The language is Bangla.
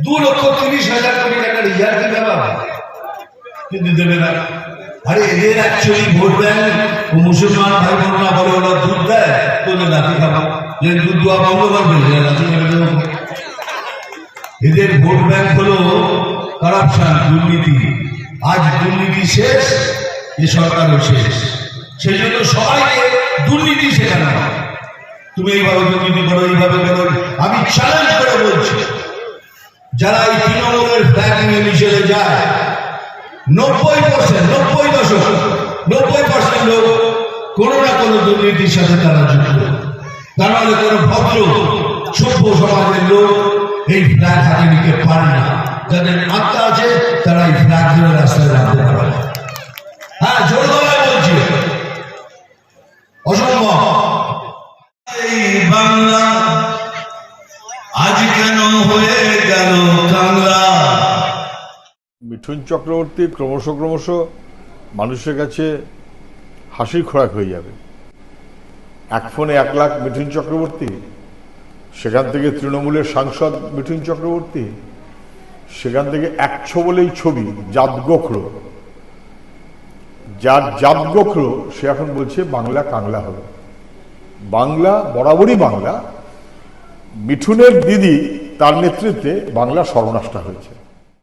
2,30,000 কোটি টাকা রিজার্ভ দিতে পারবে, কিন্তু দেবে না। আরে এদের অ্যাকচুয়ালি ভোট ব্যাংক মুসলমান ভাই বোনরা বলে ওরা দুধ দেয়, তোদের লাঠি খাবো, যে দুধ দেওয়া বন্ধ করবে, লাঠি মেরে দেবো। এদের ভোট ব্যাংক হলো কারাপশন, দুর্নীতি। আজ দুর্নীতি শেষ, এ সরকারও শেষ। সেই জন্য সবাইকে দুর্নীতি শেখানো হয়। তুমি এইভাবে দুর্নীতি করো, এইভাবে করো। আমি চ্যালেঞ্জ করে বলছি, যারা এই তৃণমূলের ফ্ল্যাগ নিয়ে মিছিলে যায়, 90% লোক কোনো না কোনো দুর্নীতির সাথে তারা যুক্ত। তার মানে কোনো ভদ্র সভ্য সমাজের লোক এই ফ্ল্যাগ হাতে নিতে পারে না। যাদের আত্মা আছে তারা এই ফ্ল্যাগ ধরে রাস্তায় রাখতে পারে। হ্যাঁ, জোর গলায় বলছি, অসম্ভব। এই বাংলা আজ কেন হয়ে গেল কাংলা। মিঠুন চক্রবর্তী ক্রমশ মানুষের কাছে হাসির খোরাক হয়ে যাবে। এক ফোনে 1 লাখ মিঠুন চক্রবর্তী, সেখান থেকে তৃণমূলের সাংসদ মিঠুন চক্রবর্তী, সেখান থেকে 1 ছবলেই ছবি জাত গোখরো, যার জাত গোখরো সে এখন বলছে বাংলা কাংলা হলো। বাংলা বরাবরই বাংলা, মিঠুনের দিদি তার নেতৃত্বে বাংলা সর্বনাশটা হয়েছে।